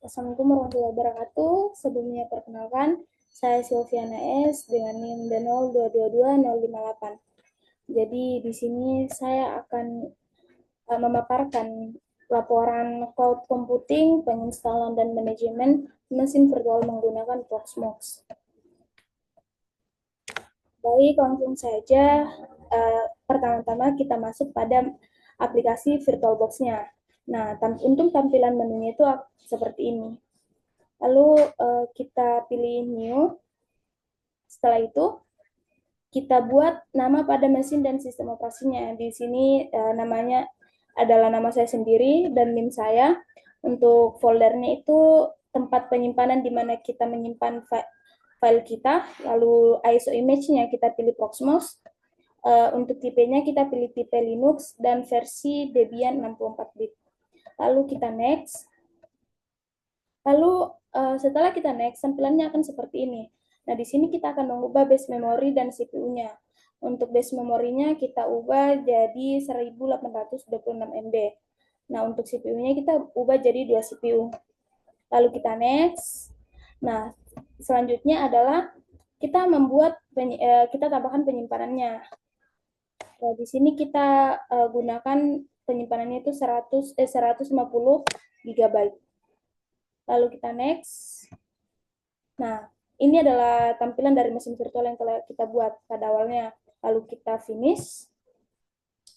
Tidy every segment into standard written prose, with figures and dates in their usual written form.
Assalamualaikum warahmatullahi wabarakatuh. Sebelumnya perkenalkan, saya Silviana S dengan NIM 0222058. Jadi di sini saya akan memaparkan laporan cloud computing, penginstalan dan manajemen mesin virtual menggunakan Proxmox. Baik, langsung saja. Pertama-tama kita masuk pada aplikasi VirtualBox-nya. Nah, untuk tampilan menunya itu seperti ini. Lalu kita pilih new. Setelah itu kita buat nama pada mesin dan sistem operasinya. Di sini namanya adalah nama saya sendiri dan NIM saya. Untuk foldernya itu tempat penyimpanan di mana kita menyimpan file kita. Lalu ISO image-nya kita pilih Proxmox. Untuk tipenya kita pilih tipe Linux dan versi Debian 64 bit. Lalu kita next. Lalu setelah kita next, tampilannya akan seperti ini. Nah, di sini kita akan mengubah base memory dan CPU-nya. Untuk base memorinya kita ubah jadi 1826 MB. Nah, untuk CPU-nya kita ubah jadi 2 CPU. Lalu kita next. Nah, selanjutnya adalah kita kita tambahkan penyimpanannya. Nah, di sini kita gunakan penyimpanannya itu 150 GB. Lalu kita next. Nah, ini adalah tampilan dari mesin virtual yang telah kita buat pada awalnya. Lalu kita finish.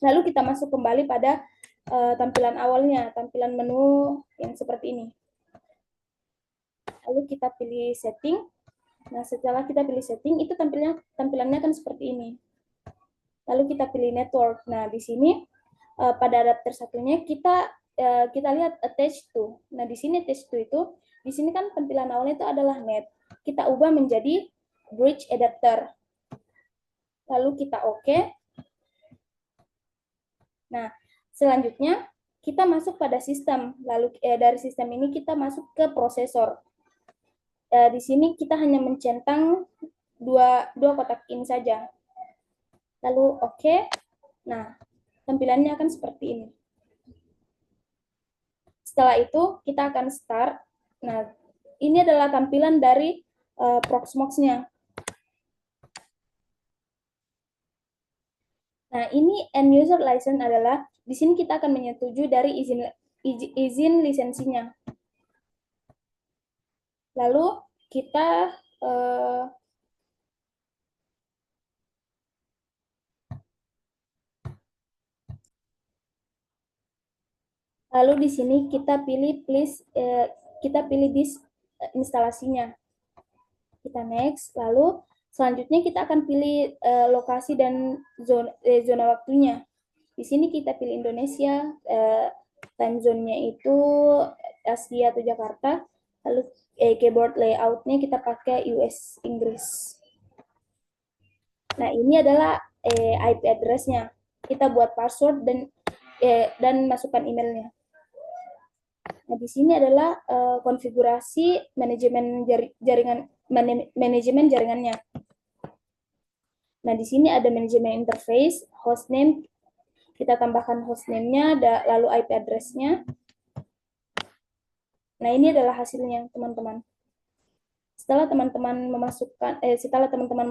Lalu kita masuk kembali pada tampilan awalnya, tampilan menu yang seperti ini. Lalu kita pilih setting. Nah, setelah kita pilih setting, itu tampilannya akan seperti ini. Lalu kita pilih network. Nah, di sini pada adapter satunya kita lihat attach to. Nah, di sini attach to itu, di sini kan tampilan awalnya itu adalah net. Kita ubah menjadi bridge adapter. Lalu kita oke. Nah, selanjutnya kita masuk pada sistem. Lalu dari sistem ini kita masuk ke prosesor. Di sini kita hanya mencentang dua kotak ini saja. Lalu oke. Nah, tampilannya akan seperti ini. Setelah itu kita akan start. Nah, ini adalah tampilan dari Proxmox-nya. Nah, ini end user license adalah di sini kita akan menyetujui dari izin lisensinya. Lalu kita lalu di sini kita pilih disk instalasinya. Kita next, lalu selanjutnya kita akan pilih lokasi dan zona waktunya. Di sini kita pilih Indonesia, time zone-nya itu Asia atau Jakarta, lalu keyboard layout-nya kita pakai US Inggris. Nah, ini adalah IP address-nya. Kita buat password dan masukkan emailnya. Nah, di sini adalah konfigurasi manajemen jaringannya. Nah, di sini ada manajemen interface, hostname, kita tambahkan hostname-nya, lalu IP address-nya. Nah, ini adalah hasilnya, teman-teman. Setelah teman-teman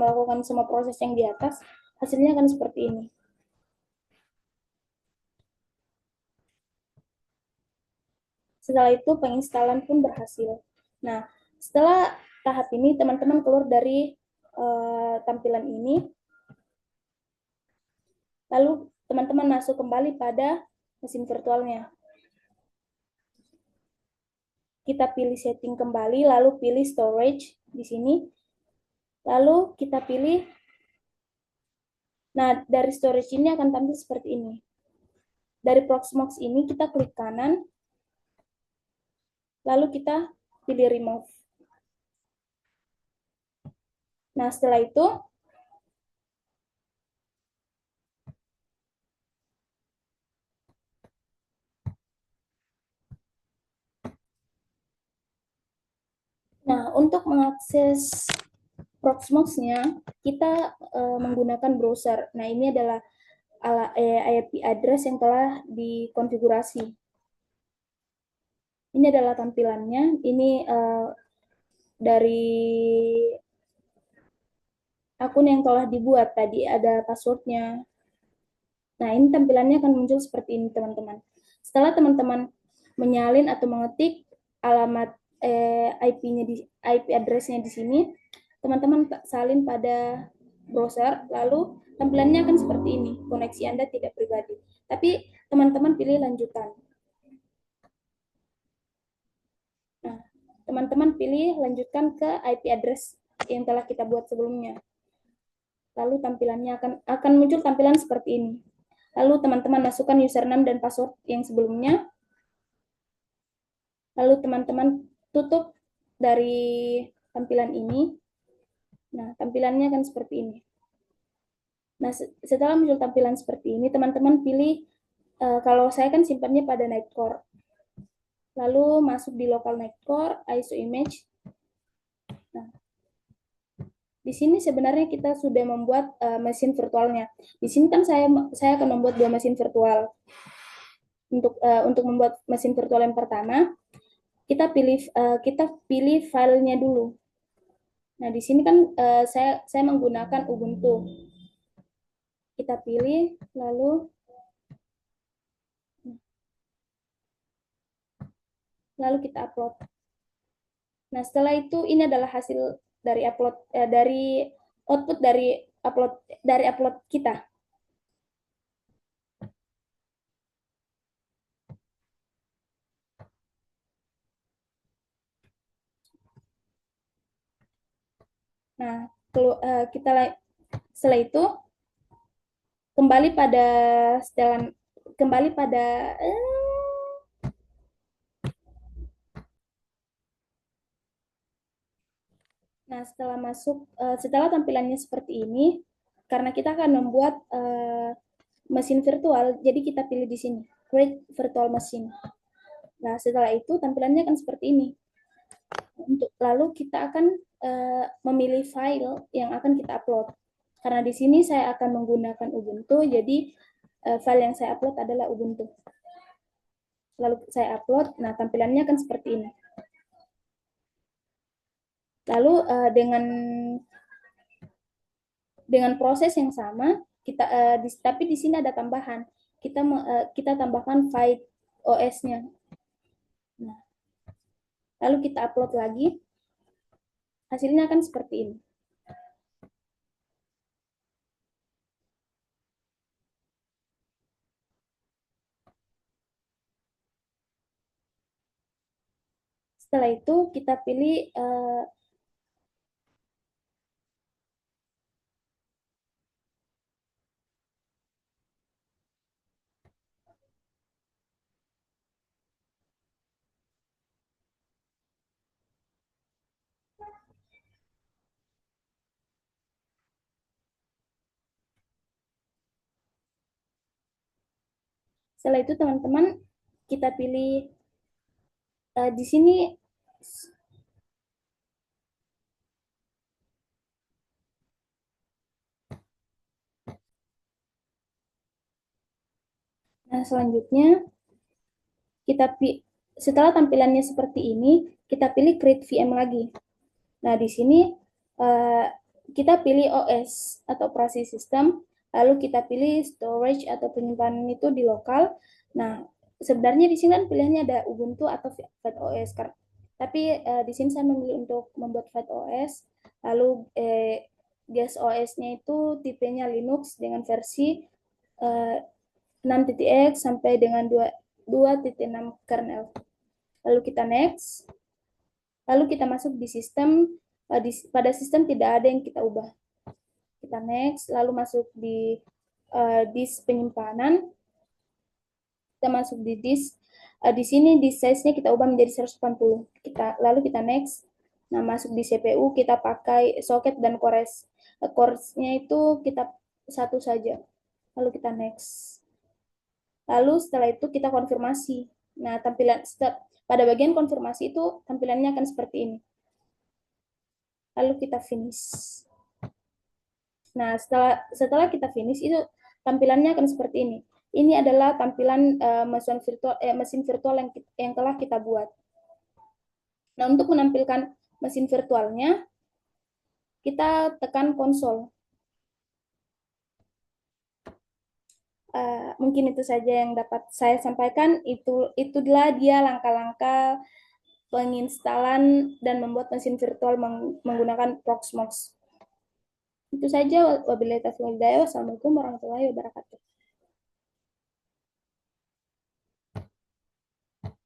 melakukan semua proses yang di atas, hasilnya akan seperti ini. Setelah itu penginstalan pun berhasil. Nah, setelah tahap ini teman-teman keluar dari tampilan ini, lalu teman-teman masuk kembali pada mesin virtualnya. Kita pilih setting kembali, lalu pilih storage di sini. Lalu kita pilih, nah dari storage ini akan tampil seperti ini. Dari Proxmox ini kita klik kanan, lalu kita pilih remove. Nah, setelah itu untuk mengakses Proxmox-nya, kita menggunakan browser. Nah, ini adalah IP address yang telah dikonfigurasi. Ini adalah tampilannya. Ini dari akun yang telah dibuat tadi, ada passwordnya. Nah, ini tampilannya akan muncul seperti ini, teman-teman. Setelah teman-teman menyalin atau mengetik alamat IP-nya IP address-nya di sini, teman-teman salin pada browser, lalu tampilannya akan seperti ini. Koneksi Anda tidak pribadi. Tapi teman-teman pilih lanjutan. Nah, teman-teman pilih lanjutkan ke IP address yang telah kita buat sebelumnya. Lalu tampilannya akan muncul tampilan seperti ini. Lalu teman-teman masukkan username dan password yang sebelumnya. Lalu teman-teman tutup dari tampilan ini. Nah, tampilannya akan seperti ini. Nah, setelah muncul tampilan seperti ini, teman-teman pilih, kalau saya kan simpannya pada Nightcore. Lalu masuk di local Nightcore, ISO image. Nah, di sini sebenarnya kita sudah membuat mesin virtualnya. Di sini kan saya akan membuat dua mesin virtual. Untuk membuat mesin virtual yang pertama, kita pilih filenya dulu. Nah, di sini kan saya menggunakan Ubuntu. Kita pilih, lalu kita upload. Nah, setelah itu ini adalah hasil dari output dari upload kita. Nah, setelah itu kembali pada setelan kembali pada Nah, setelah tampilannya seperti ini, karena kita akan membuat mesin virtual, jadi kita pilih di sini, create virtual machine. Nah, setelah itu tampilannya akan seperti ini. Lalu kita akan memilih file yang akan kita upload. Karena di sini saya akan menggunakan Ubuntu, jadi file yang saya upload adalah Ubuntu. Lalu saya upload, nah tampilannya akan seperti ini. Lalu dengan proses yang sama, tapi di sini ada tambahan. Kita tambahkan file OS-nya. Nah, lalu kita upload lagi, hasilnya akan seperti ini. Setelah itu kita pilih setelah itu teman-teman kita pilih di sini. Nah, selanjutnya setelah tampilannya seperti ini, kita pilih create VM lagi. Nah, di sini uh, kita pilih OS atau operasi sistem, lalu kita pilih storage atau penyimpanan itu di lokal. Nah, sebenarnya di sini kan pilihannya ada Ubuntu atau FatOS. Tapi di sini saya memilih untuk membuat FatOS. Lalu guest OS-nya itu tipenya Linux dengan versi 6.x sampai dengan 2.6 kernel. Lalu kita next. Lalu kita masuk di sistem. Pada sistem tidak ada yang kita ubah. Kita next, lalu masuk di disk penyimpanan. Kita masuk di disk. Di sini di size-nya kita ubah menjadi 180. Lalu kita next. Nah, masuk di CPU kita pakai socket dan cores. Cores-nya itu kita satu saja. Lalu kita next. Lalu setelah itu kita konfirmasi. Nah, pada bagian konfirmasi itu tampilannya akan seperti ini. Lalu kita finish. Nah, setelah kita finish itu tampilannya akan seperti ini. Ini adalah tampilan mesin virtual yang telah kita buat. Nah, untuk menampilkan mesin virtualnya, kita tekan konsol. Mungkin itu saja yang dapat saya sampaikan. Itulah dia langkah-langkah penginstalan dan membuat mesin virtual menggunakan Proxmox. Itu saja. Wabillahi taufiq wal hidayah. Wassalamualaikum warahmatullahi wabarakatuh.